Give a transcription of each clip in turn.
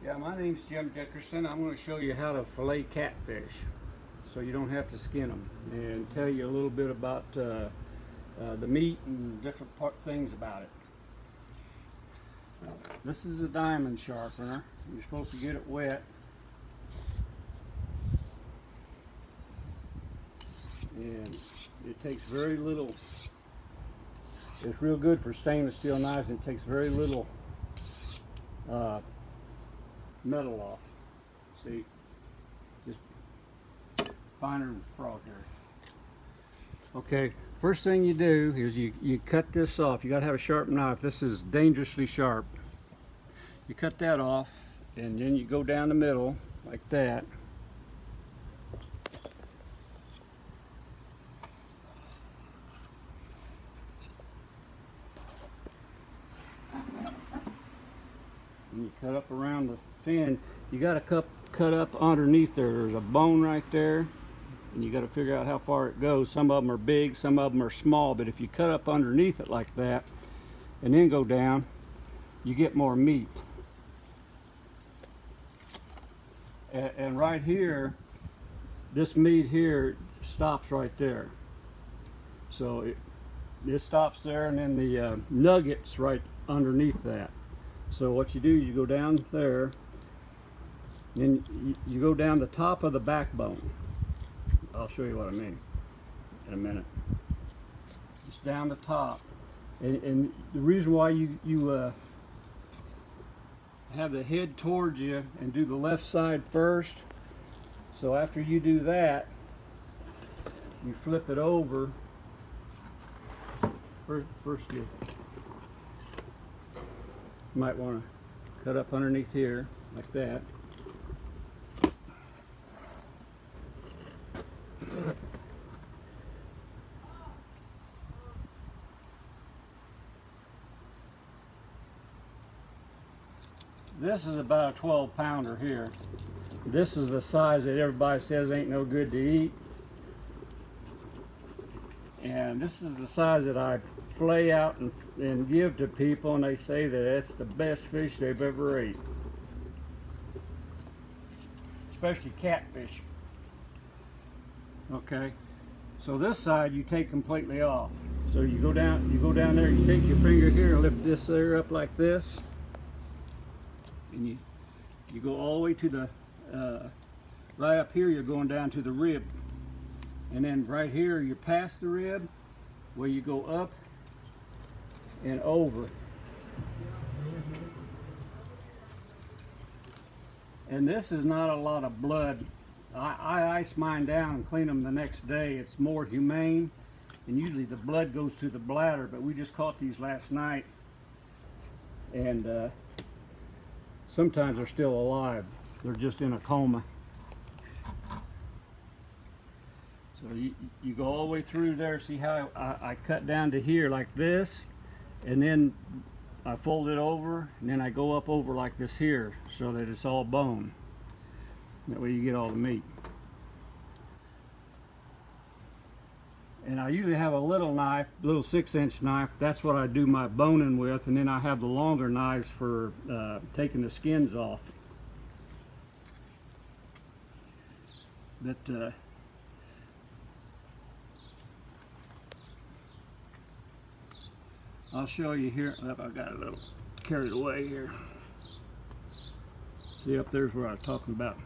Yeah, my name's Jim Dickerson. I'm going to show you how to fillet catfish so you don't have to skin them, and tell you a little bit about the meat and different things about it. This is a diamond sharpener. You're supposed to get it wet. And it takes very little. It's real good for stainless steel knives. It takes very little metal off. See, just finer than frog hair. Okay, first thing you do is you cut this off. You got to have a sharp knife. This is dangerously sharp. You cut that off, and then you go down the middle like that. And you cut up around the fin. You got to cut up underneath there. There's a bone right there, and you got to figure out how far it goes. Some of them are big, some of them are small, but if you cut up underneath it like that and then go down, you get more meat. And right here, this meat here stops right there. So it stops there, and then the nuggets right underneath that. So what you do is you go down there, and you go down the top of the backbone. I'll show you what I mean in a minute. Just down the top. And the reason why you have the head towards you and do the left side first, so after you do that, you flip it over. First you might want to cut up underneath here like that. This is about a 12-pounder here. This is the size that everybody says ain't no good to eat. And this is the size that I flay out and give to people, and they say that it's the best fish they've ever ate. Especially catfish. Okay, so this side you take completely off. So you go down there, you take your finger here and lift this there up like this. And you go all the way to the, right up here you're going down to the rib. And then right here you're past the rib, where you go up and over. And this is not a lot of blood. I ice mine down and clean them the next day. It's more humane, and usually the blood goes to the bladder, but we just caught these last night, and sometimes they're still alive. They're just in a coma. So you go all the way through there. See how I cut down to here like this, and then I fold it over, and then I go up over like this here, so that it's all bone. That way you get all the meat. And I usually have a little knife, little 6-inch knife. That's what I do my boning with, and then I have the longer knives for taking the skins off. But I'll show you here. I got a little carried away here. See, up there's where I was talking about.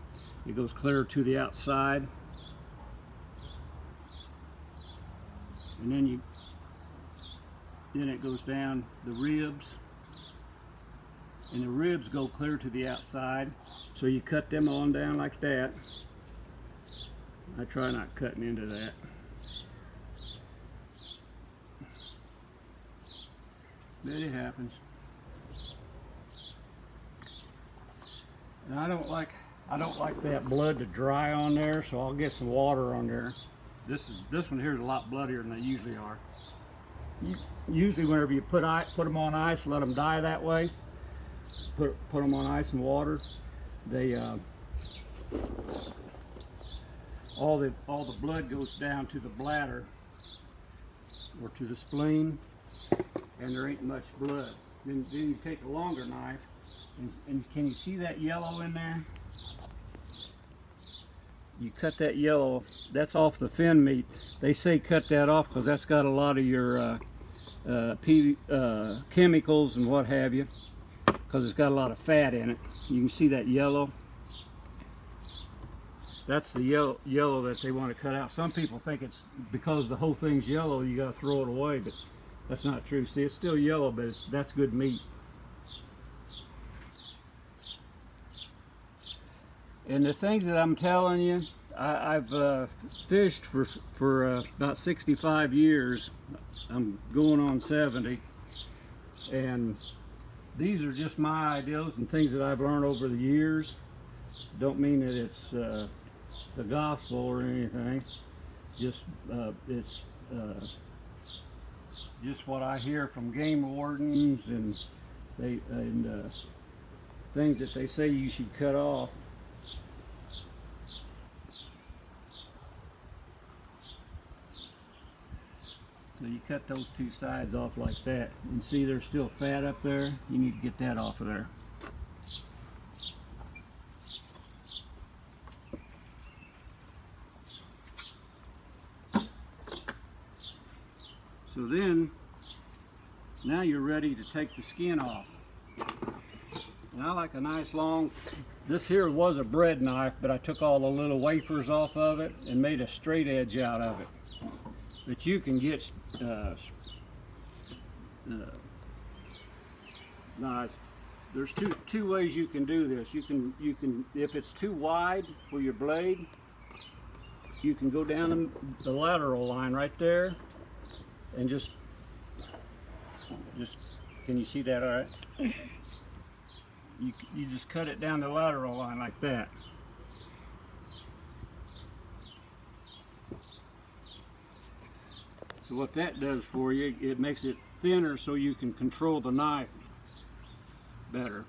It goes clear to the outside, and then it goes down the ribs, and the ribs go clear to the outside. So you cut them on down like that. I try not cutting into that. But it happens. And I don't like that blood to dry on there, so I'll get some water on there. This one here is a lot bloodier than they usually are. Usually whenever you put them on ice, let them die that way. Put them on ice and water. They all the blood goes down to the bladder or to the spleen, and there ain't much blood. Then you take a longer knife And can you see that yellow in there? You cut that yellow, that's off the fin meat. They say cut that off because that's got a lot of your chemicals and what have you, because it's got a lot of fat in it. You can see that yellow. That's the yellow that they want to cut out. Some people think it's because the whole thing's yellow, you got to throw it away, but that's not true. See, it's still yellow, but that's good meat. And the things that I'm telling you, I've fished for about 65 years. I'm going on 70, and these are just my ideas and things that I've learned over the years. Don't mean that it's the gospel or anything. Just it's just what I hear from game wardens and things that they say you should cut off. So you cut those two sides off like that. And see there's still fat up there. You need to get that off of there. So then, now you're ready to take the skin off. And I like a nice long, this here was a bread knife, but I took all the little wafers off of it and made a straight edge out of it. But you can get knives. There's two ways you can do this. You can if it's too wide for your blade, you can go down the lateral line right there and just can you see that all right? You just cut it down the lateral line like that. So what that does for you, it makes it thinner so you can control the knife better.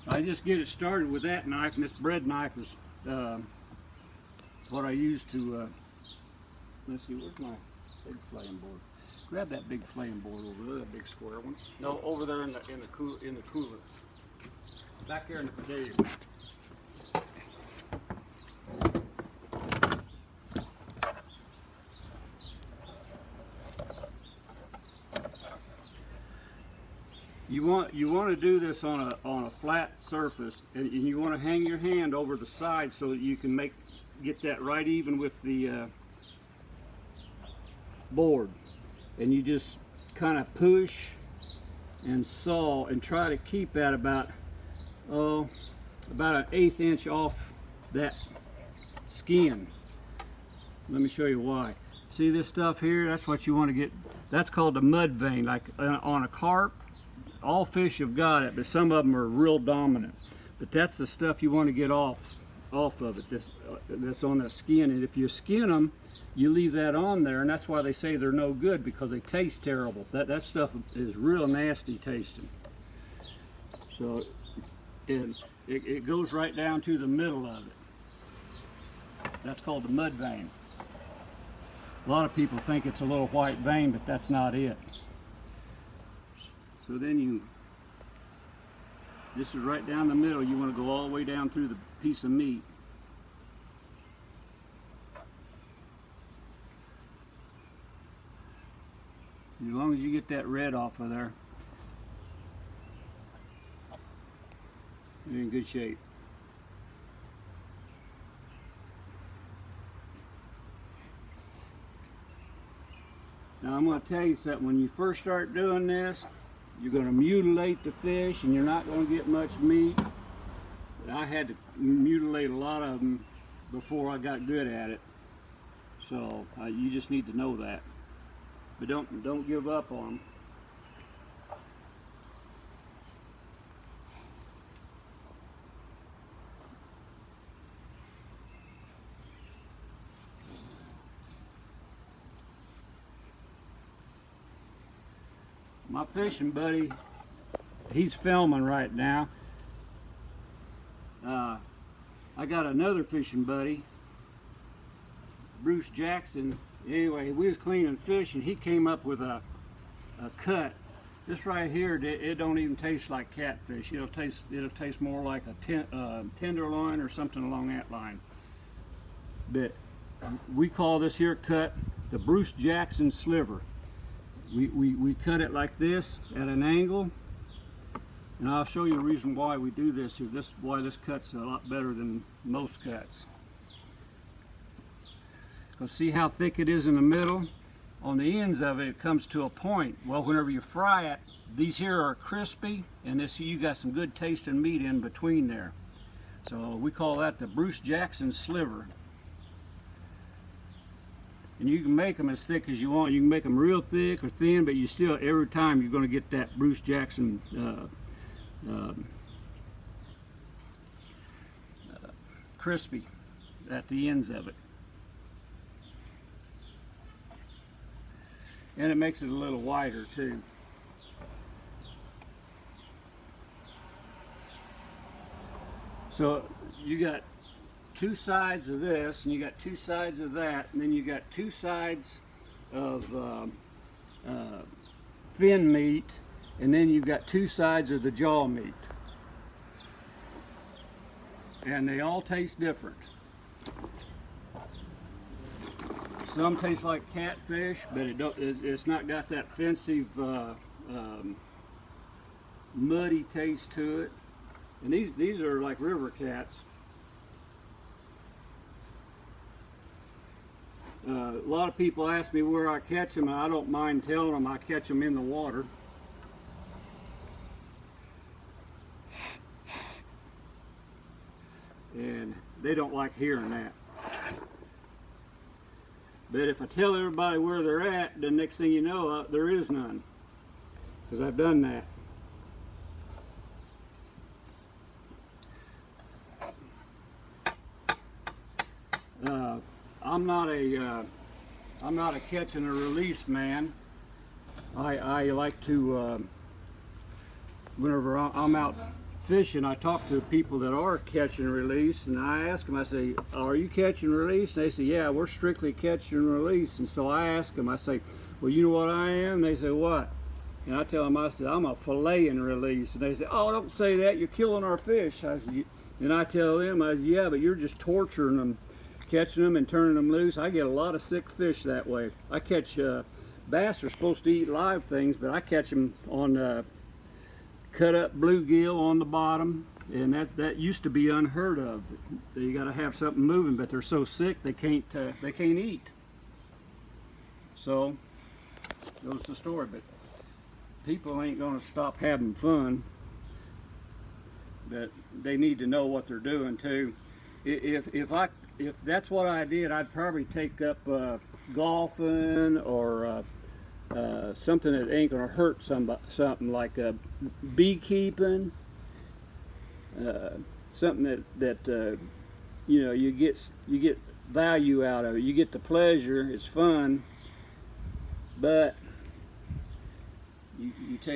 I just get it started with that knife, and this bread knife is what I use to, let's see, where's my big flaying board? Grab that big flaying board over there, that big square one. No, over there in the cooler. Back there in the potato. You want to do this on a flat surface, and you want to hang your hand over the side so that you can get that right even with the board, and you just kind of push and saw and try to keep that about an 1/8 inch off that skin. Let me show you why. See this stuff here? That's what you want to get. That's called the mud vein. Like on a carp, all fish have got it, but some of them are real dominant. But that's the stuff you want to get off of it. That's on the skin. And if you skin them, you leave that on there, and that's why they say they're no good, because they taste terrible. That stuff is real nasty tasting. So it goes right down to the middle of it. That's called the mud vein. A lot of people think it's a little white vein, but that's not it. So then this is right down the middle. You want to go all the way down through the piece of meat. As long as you get that red off of there, you're in good shape. Now I'm going to tell you something. When you first start doing this, you're going to mutilate the fish, and you're not going to get much meat. I had to mutilate a lot of them before I got good at it. So you just need to know that. But don't give up on them. My fishing buddy, he's filming right now. I got another fishing buddy, Bruce Jackson, Anyway, we was cleaning fish and he came up with a cut. This right here, it don't even taste like catfish. It'll taste more like a tenderloin or something along that line. But we call this here cut the Bruce Jackson sliver. We cut it like this at an angle, and I'll show you the reason why we do this here. This why this cut's a lot better than most cuts. Because see how thick it is in the middle? On the ends of it, it comes to a point. Well, whenever you fry it, these here are crispy, and this you got some good tasting meat in between there. So we call that the Bruce Jackson sliver. And you can make them as thick as you want. You can make them real thick or thin, but you still, every time you're going to get that Bruce Jackson crispy at the ends of it. And it makes it a little wider too. So you got two sides of this, and you got two sides of that, and then you got two sides of fin meat, and then you've got two sides of the jaw meat. And they all taste different. Some taste like catfish, but it's not got that offensive muddy taste to it. And these are like river cats. A lot of people ask me where I catch them, and I don't mind telling them I catch them in the water. And they don't like hearing that. But if I tell everybody where they're at, the next thing you know, there is none. Because I've done that. I'm not a catch and a release man. I like to, whenever I'm out fishing, I talk to people that are catch and release, and I ask them, I say, are you catch and release? And they say, yeah, we're strictly catch and release. And so I ask them, I say, well, you know what I am? They say, what? And I tell them, I said, I'm a fillet and release. And they say, oh, don't say that, you're killing our fish. And I tell them, I say, yeah, but you're just torturing them, catching them and turning them loose. I get a lot of sick fish that way. I catch, bass are supposed to eat live things, but I catch them on cut up bluegill on the bottom, and that used to be unheard of. You got to have something moving, but they're so sick they can't eat. So goes the story. But people ain't going to stop having fun, but they need to know what they're doing too. If that's what I did, I'd probably take up golfing or something that ain't gonna hurt something like beekeeping, something that you know, you get value out of it. You get the pleasure. It's fun, but you take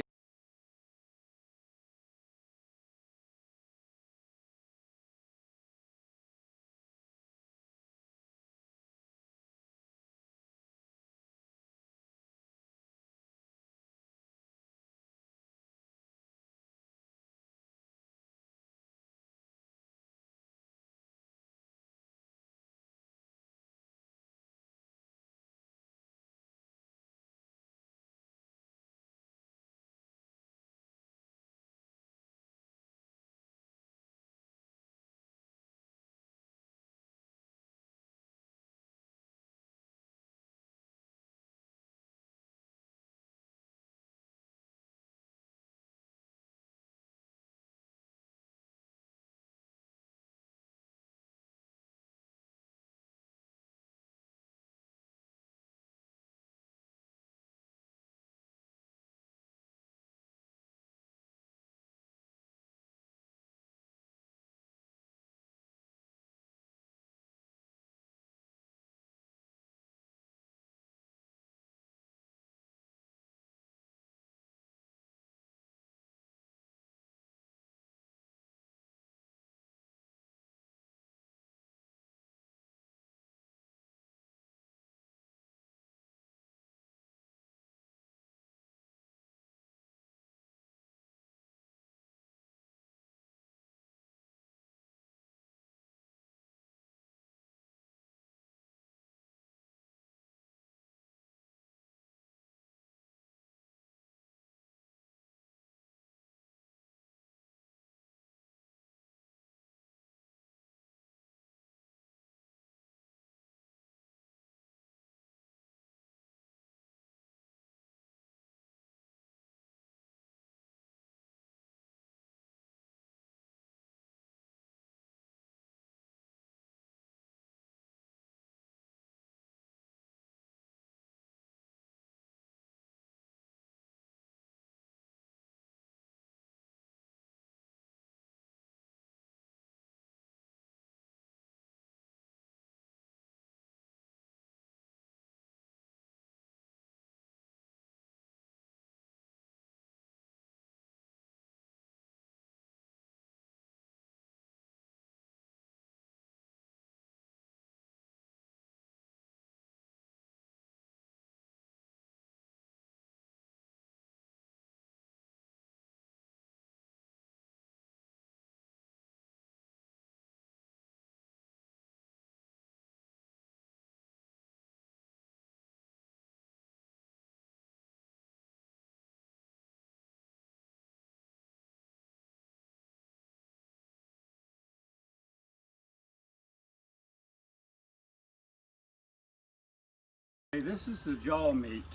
Hey, this is the jaw meat,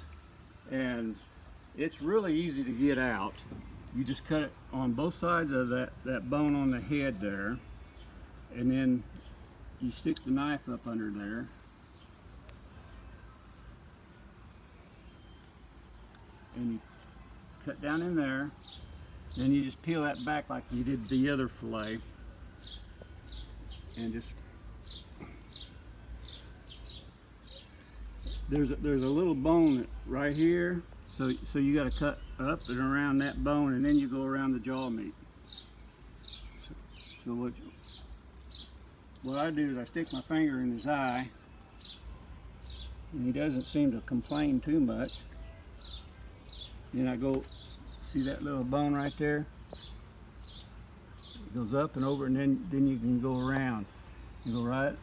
and it's really easy to get out. You just cut it on both sides of that bone on the head there, and then you stick the knife up under there. And you cut down in there, then you just peel that back like you did the other fillet, and just there's a little bone right here, so you got to cut up and around that bone, and then you go around the jaw meat. So what I do is I stick my finger in his eye, and he doesn't seem to complain too much. Then I go, see that little bone right there? It goes up and over, and then you can go around. You go right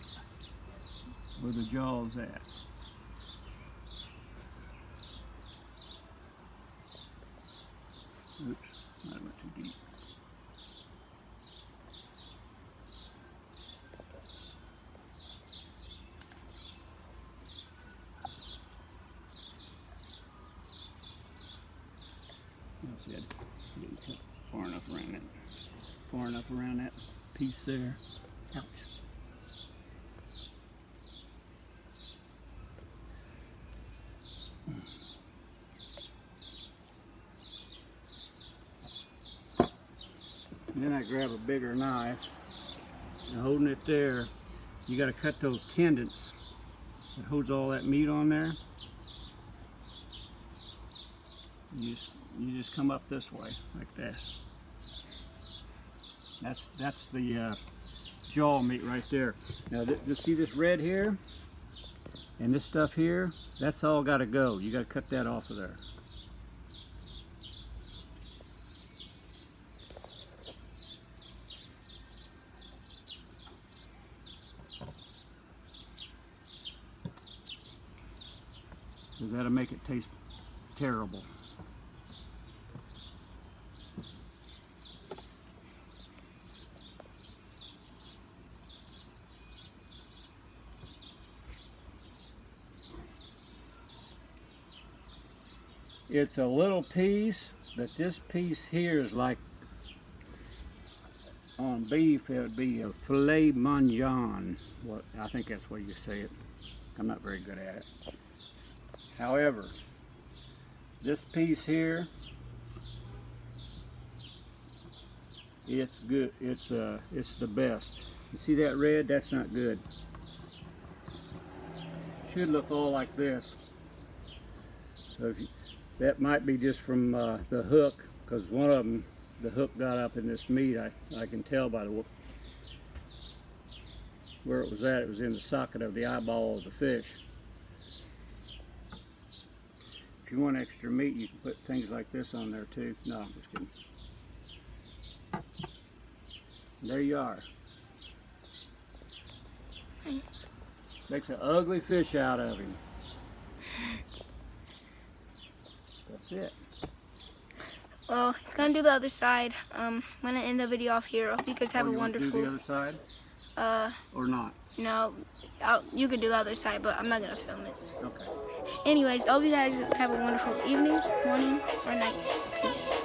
where the jaw's at. Oops, I went too deep. That's it. Didn't cut far enough around it. Far enough around that piece there. Ouch. Then I grab a bigger knife, and holding it there, you got to cut those tendons that holds all that meat on there. You just come up this way like this. That's the jaw meat right there. Now you see this red here and this stuff here, that's all got to go. You got to cut that off of there. Because that'll make it taste terrible. It's a little piece, but this piece here is like, on beef it would be a filet mignon. Well, I think that's the way you say it. I'm not very good at it. However, this piece here, it's good. It's the best. You see that red? That's not good. Should look all like this. So if you, that might be just from the hook, because one of them, the hook got up in this meat. I can tell by the where it was at. It was in the socket of the eyeball of the fish. If you want extra meat, you can put things like this on there too. No, I'm just kidding. There you are. Makes an ugly fish out of him. That's it. Well, he's gonna do the other side. I'm gonna end the video off here. I hope you guys have a wonderful. Do the other side? Or not? No, you could do the other side, but I'm not gonna film it. Okay. Anyways, I hope you guys have a wonderful evening, morning, or night. Peace.